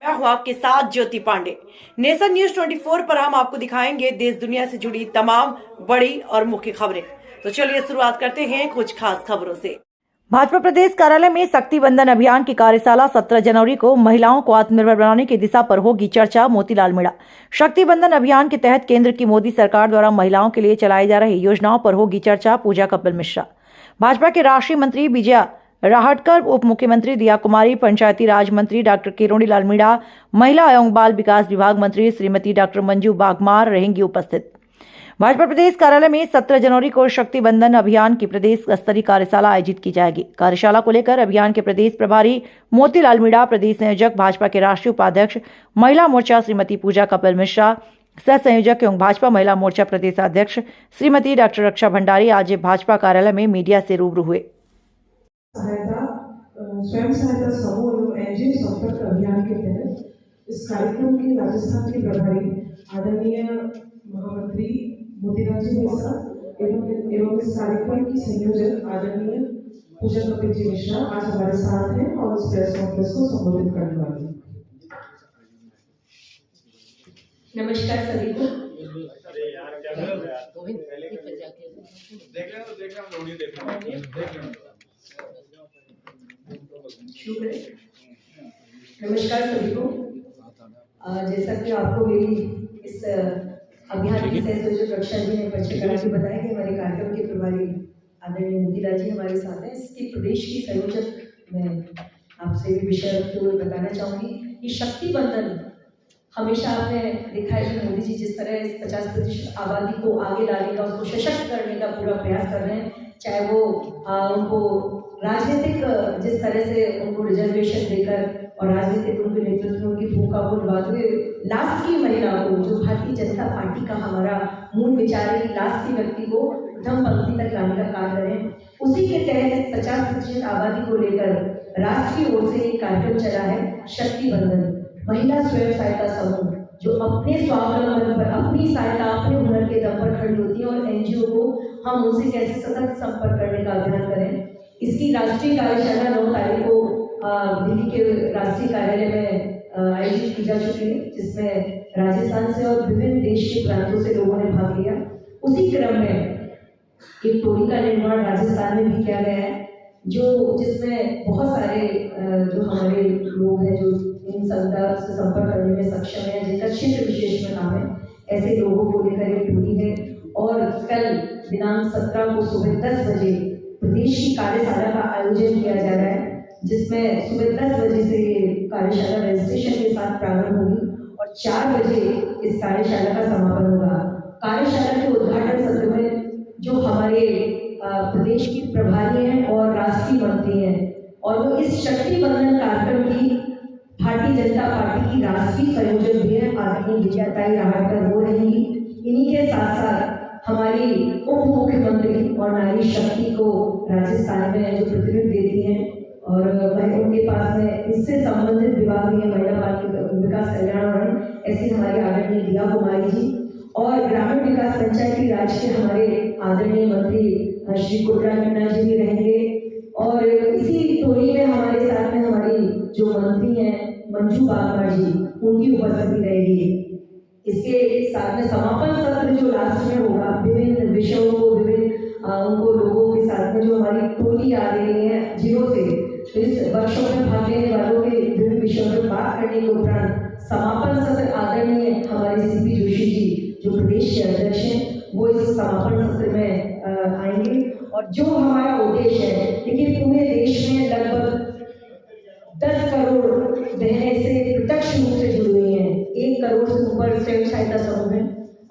हूं आपके साथ ज्योति पांडे। नेशन न्यूज 24 पर हम आपको दिखाएंगे देश दुनिया से जुड़ी तमाम बड़ी और मुख्य खबरें। तो चलिए शुरुआत करते हैं कुछ खास खबरों से। भाजपा प्रदेश कार्यालय में शक्ति बंधन अभियान की कार्यशाला 17 जनवरी को महिलाओं को आत्मनिर्भर बनाने की दिशा पर होगी चर्चा। मोतीलाल मीणा। शक्ति बंधन अभियान के तहत केंद्र की मोदी सरकार द्वारा महिलाओं के लिए चलाई जा रही योजनाओं पर होगी चर्चा। पूजा कपिल मिश्रा। भाजपा के राष्ट्रीय मंत्री विजया राहटकर, उप मुख्यमंत्री दिया कुमारी, पंचायती राज मंत्री डॉक्टर किरोड़ीलाल मीणा, महिला एवं बाल विकास विभाग मंत्री श्रीमती डॉक्टर मंजू बागमार रहेंगी उपस्थित। भाजपा प्रदेश कार्यालय में 17 जनवरी को शक्ति बंधन अभियान की प्रदेश स्तरीय कार्यशाला आयोजित की जाएगी। कार्यशाला को लेकर अभियान के प्रदेश प्रभारी मोतीलाल मीणा, प्रदेश संयोजक भाजपा के राष्ट्रीय उपाध्यक्ष महिला मोर्चा श्रीमती पूजा कपिल मिश्रा, सह संयोजक एवं भाजपा महिला मोर्चा प्रदेशाध्यक्ष श्रीमती डॉक्टर रक्षा भंडारी आज भाजपा कार्यालय में मीडिया से रूबरू हुए। स्वयं सहायता समूह एवं एनजीओ संपर्क अभियान के तहत इस कार्यक्रम की राजस्थान के प्रभारी आदरणीय महामंत्री मोतीलाल जी मिश्रा एवं इस कार्यक्रम की संयोजक आदरणीय पूजा कपिल जी मिश्रा आज हमारे साथ हैं और इस प्रेस कॉन्फ्रेंस को संबोधित करने वाले हैं। नमस्कार सभी को। नमस्कार सभी को। जैसा कि आपको मेरी इस अभियान की संयोजक रक्षा जी ने परिचय करा के बताया कि हमारे कार्यक्रम के प्रभारी आदरणीय मोतीलाल जी हमारे साथ हैं। इसकी प्रदेश की संयोजक मैं आपसे भी विषय बताना चाहूँगी कि शक्ति बंधन हमेशा आपने देखा है कि मोदी जी जिस तरह इस 50% आबादी को आगे लाने का, उसको सशक्त करने का पूरा प्रयास कर रहे हैं, चाहे वो उनको राजनीतिक जिस तरह से उनको रिजर्वेशन देकर और राजनीतिक उनके नेतृत्व की भूखा को निभाते हुए लास्ट की महिला को, जो भारतीय जनता पार्टी का हमारा मूल विचार है कि लास्ट की व्यक्ति को प्रथम पंक्ति तक लाने का कार्य करें, उसी के तहत 50% आबादी को लेकर राष्ट्र की ओर से एक कार्यक्रम चला है शक्ति बंधन। महिला स्वयं सहायता समूह जो अपने स्वावलंबन पर, अपनी सहायता, अपने हुनर के दम पर खड़ी होती है और एनजीओ को हम उनसे कैसे सतत संपर्क करने का अभियान करें। इसकी राष्ट्रीय कार्यशाला 9 तारीख को दिल्ली के राष्ट्रीय कार्यालय में आयोजित की जा चुकी है, जिसमें राजस्थान से और विभिन्न देश के प्रांतों से लोगों ने भाग लिया। उसी क्रम में एक टोली का निर्माण राजस्थान में भी किया गया है, जिसमें बहुत सारे जो हमारे लोग हैं जो इन संदर्भ से संपर्क करने में सक्षम है, जिनका क्षेत्र विशेष में नाम है, ऐसे लोगों को लेकर एक टोली है। और कल दिनांक 17 को सुबह 10 बजे प्रदेश की कार्यशाला का आयोजन किया जा रहा है, जिसमें सुबह 10 बजे से ये कार्यशाला रजिस्ट्रेशन के साथ प्रारंभ होगी और 4 बजे इस कार्यशाला का समापन होगा। कार्यशाला के उद्घाटन सत्र में जो हमारे प्रदेश की प्रभारी हैं और राष्ट्रीय मंत्री हैं, और वो इस शक्ति बंधन कार्यक्रम की भारतीय जनता पार्टी की राष्ट्रीय संयोजक भी है आदरणीय विजया राहटकर, वो रहेंगी। इन्हीं के साथ साथ हमारी उप मुख्यमंत्री और नारी शक्ति को राजस्थान में जो प्रतिनिधित्व देती हैं, और उनके पास में इससे संबंधित विभाग भी है, महिला बाल विकास कल्याण और ऐसे हमारी आदरणीय दिया कुमारी जी, और ग्रामीण विकास पंचायती राज के हमारे आदरणीय मंत्री श्री कोटला मीणा जी भी रहेंगे। और इसी टोली में हमारे साथ में हमारी जो मंत्री हैं मंजू बागमार जी, उनकी उपस्थिति रहेगी। इसके साथ में समापन सत्र जो लास्ट में होगा, विभिन्न विषयों को उनको लोगों के साथ में जो हमारी टोली आ रही है जिलों से, तो इस वर्कशॉप में भाग लेने वालों के विभिन्न विषयों पर बात करने के उपरांत समापन सत्र आदरणीय हमारे सीपी जोशी जी जो प्रदेश के अध्यक्ष हैं, वो इस समापन सत्र में आएंगे। और जो हमारा उद्देश्य है, देखिए पूरे देश में लगभग 10 करोड़ बहनें से प्रत्यक्ष रूप से जुड़ी हुई हैं, 1 करोड़ से ऊपर स्वयं सहायता समूह है,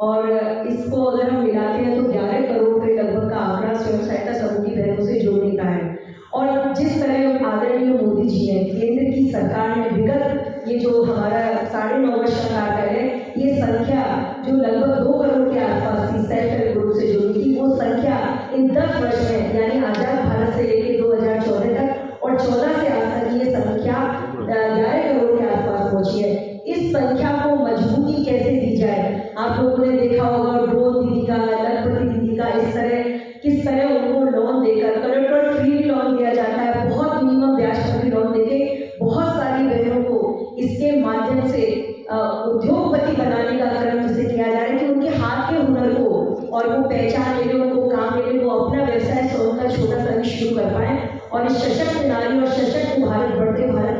और इसको अगर हम मिलाते हैं तो 11 करोड़ के लगभग का आंकड़ा स्वयं सहायता समूह की बहनों से जोड़ने का है। और जिस तरह आदरणीय मोदी जी ने, केंद्र की सरकार ने विगत ये जो हमारा 9.5 वर्ष का कार्यकाल है, ये संख्या जो लगभग 2 करोड़ के आसपास थी सेल्फ हेल्प ग्रुप से जुड़ी थी, वो संख्या इन 10 वर्ष में यानी आजाद भारत से लेकर 2014 तक और 14 से आज तक ये संख्या 11 करोड़ के आसपास पहुंची है। इस संख्या को मजबूती कैसे दी जाए, आप लोगों ने देखा होगा ड्रोन दीदी का, लखपति दीदी का, इस तरह किस तरह उनको लोन देकर कलेक्टर फ्री लोन दिया जाता है, बहुत मिनिमम ब्याज पर भी लोन देके बहुत सारी बहनों को इसके माध्यम माध्यम से उद्योगपति बनाने का क्रम जिसे किया जा रहा है कि उनके हाथ के हुनर को और वो पहचान ले, उनको काम मिले, वो अपना व्यवसाय स्वयं का छोटा सा भी शुरू कर पाए और इस सशक्त नारी और सशक्त भारत, बढ़ते भारत,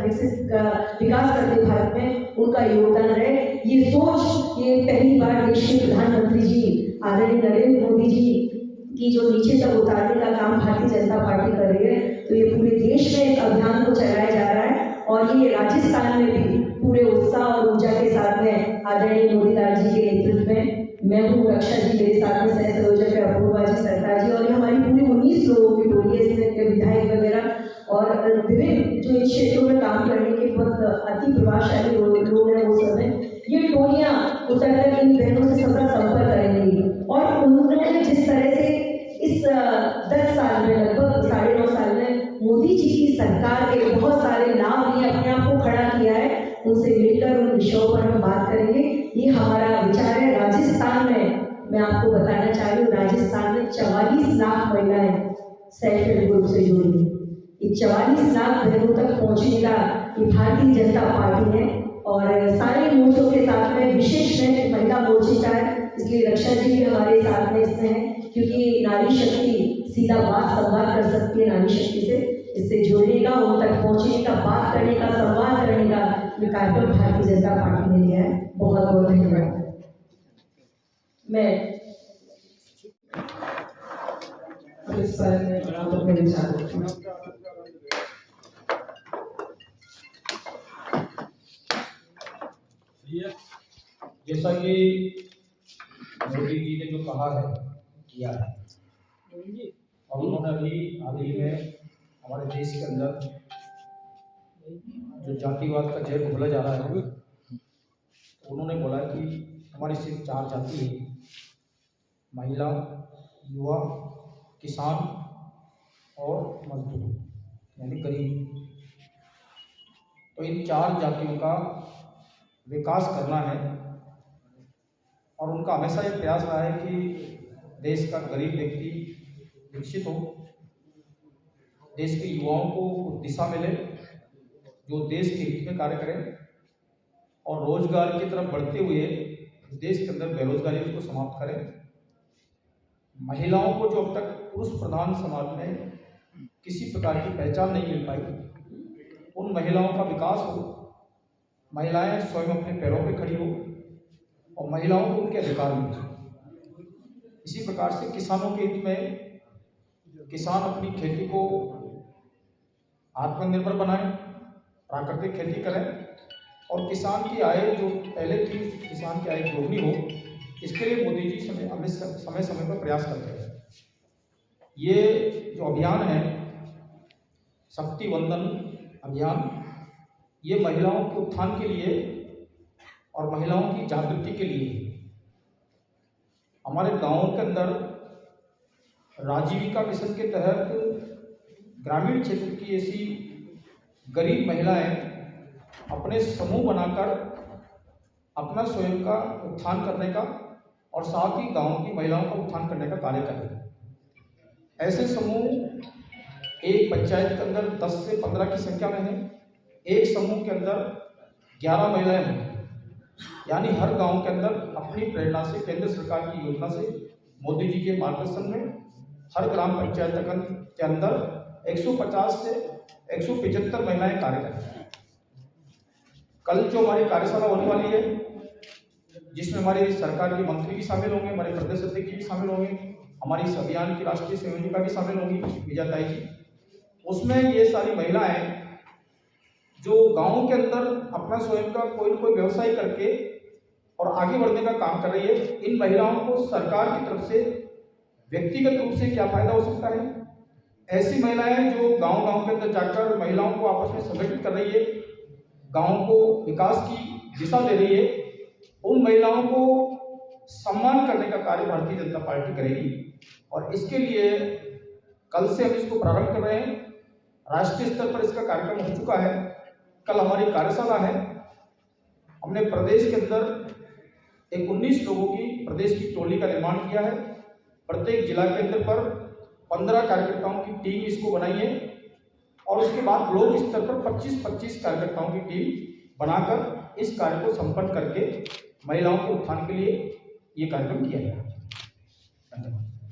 विकास करते भारत में उनका योगदान रहे। ये सोच ये पहली बार देश के प्रधानमंत्री जी आदरणीय नरेंद्र मोदी जी की जो नीचे तक उतारने का काम भारतीय जनता पार्टी कर रही है, तो ये पूरे देश में इस अभियान को चलाया जा रहा है और ये राजस्थान में भी पूरे उत्साह और ऊर्जा के साथ में आदरणीय मोदी लाल जी के नेतृत्व में, मैं हूँ रक्षा जी, मेरे साथ में सह संयोजक है अपूर्वा जी, सरकार जी, और हमारी पूरी 19 लोगों की टोली है, इसमें विधायक वगैरह और विभिन्न जो इन क्षेत्रों में काम करने के बहुत अति प्रभावशाली लोग हैं, वो सब हैं। ये टोलियाँ उतरकर इन बहनों से सबका संपर्क करेंगी और उन्होंने जिस तरह से इस 10 साल में, लगभग 9.5 साल में मोदी जी की सरकार के बहुत सारे लाभ लिए अपने आप को खड़ा किया है, उनसे मिलकर उन विषयों पर हम बात करेंगे। ये हमारा विचार है। राजस्थान में मैं आपको बताना चाह रही हूँ, राजस्थान में 44 लाख महिलाएं सेल्फ हेल्प ग्रुप से जुड़ी हैं। ये 44 लाख बहनों तक पहुँचने का ये भारतीय जनता पार्टी है और सारे मोर्चों के साथ में विशेष में महिला मोर्चे का है, इसलिए रक्षा जी भी हमारे साथ में इसमें है, क्योंकि नारी शक्ति सीधा बात संवाद कर सकती है नारी शक्ति से, इससे जुड़ने का, उन तक पहुँचने का, बात करने का, संवाद करने का ये कार्यक्रम भारतीय जनता पार्टी ने लिया है। बहुत बहुत धन्यवाद। मैं इस बारे में अपने विचार रखती हूँ। जैसा कि मोदी जी ने जो कहा है किया है, और उन्होंने अभी हाल ही में हमारे देश के अंदर जो जातिवाद का जहर घोला जा रहा है, तो उन्होंने बोला कि हमारी सिर्फ 4 जाति है, महिला, युवा, किसान और मजदूर, यानी गरीब। तो इन 4 जातियों का विकास करना है और उनका हमेशा ये प्रयास रहा है कि देश का गरीब व्यक्ति विकसित हो, देश के युवाओं को दिशा मिले जो देश के हित में कार्य करें और रोजगार की तरफ बढ़ते हुए देश के अंदर बेरोजगारी को समाप्त करें। महिलाओं को जो अब तक पुरुष प्रधान समाज में किसी प्रकार की पहचान नहीं मिल पाई, उन महिलाओं का विकास हो, महिलाएं स्वयं अपने पैरों पे खड़ी हो और महिलाओं को उनके अधिकार मिले। इसी प्रकार से किसानों के हित में किसान अपनी खेती को आत्मनिर्भर बनाएं, प्राकृतिक खेती करें और किसान की आय जो पहले थी किसान की आय दोगुनी हो, इसके लिए मोदी जी समय समय पर प्रयास करते हैं। ये जो अभियान है शक्ति वंदन अभियान, ये महिलाओं के उत्थान के लिए और महिलाओं की जागृति के लिए हमारे गांवों के अंदर राजीविका मिशन के तहत ग्रामीण क्षेत्र की ऐसी गरीब महिलाएं अपने समूह बनाकर अपना स्वयं का उत्थान करने का और साथ ही गांव की महिलाओं का उत्थान करने का कार्य कर रहे हैं। ऐसे समूह एक पंचायत के अंदर 10 से 15 की संख्या में है, एक समूह के अंदर 11 महिलाएं हैं, यानी हर गांव के अंदर अपनी प्रेरणा से केंद्र सरकार की योजना से मोदी जी के मार्गदर्शन में हर ग्राम पंचायत के अंदर 150 से 175 महिलाएं कार्य करती हैं। कल जो हमारी कार्यशाला होने वाली है, जिसमें हमारी सरकार के मंत्री भी शामिल होंगे, हमारे प्रदेश अध्यक्ष जी भी शामिल होंगे, हमारी इस अभियान की राष्ट्रीय संयोजिका भी शामिल होंगी विजयताई जी, उसमें ये सारी महिलाएं जो गांवों के अंदर अपना स्वयं का कोई न कोई व्यवसाय करके और आगे बढ़ने का काम कर रही है। इन महिलाओं को सरकार की तरफ से व्यक्तिगत रूप से क्या फायदा हो सकता है, ऐसी महिलाएं जो गांव-गांव के अंदर जाकर महिलाओं को आपस में संगठित कर रही है, गांव को विकास की दिशा दे रही है, उन महिलाओं को सम्मान करने का कार्य भारतीय जनता पार्टी करेगी। और इसके लिए कल से हम इसको प्रारंभ कर रहे हैं। राष्ट्रीय स्तर पर इसका कार्यक्रम हो चुका है। कल हमारी कार्यशाला है। हमने प्रदेश के अंदर एक 19 लोगों की प्रदेश की टोली का निर्माण किया है। प्रत्येक जिला के अंदर पर 15 कार्यकर्ताओं की टीम इसको बनाई है और उसके बाद ब्लॉक स्तर पर 25-25 कार्यकर्ताओं की टीम बनाकर इस कार्य को संपन्न करके महिलाओं के उत्थान के लिए ये कार्यक्रम किया गया। धन्यवाद।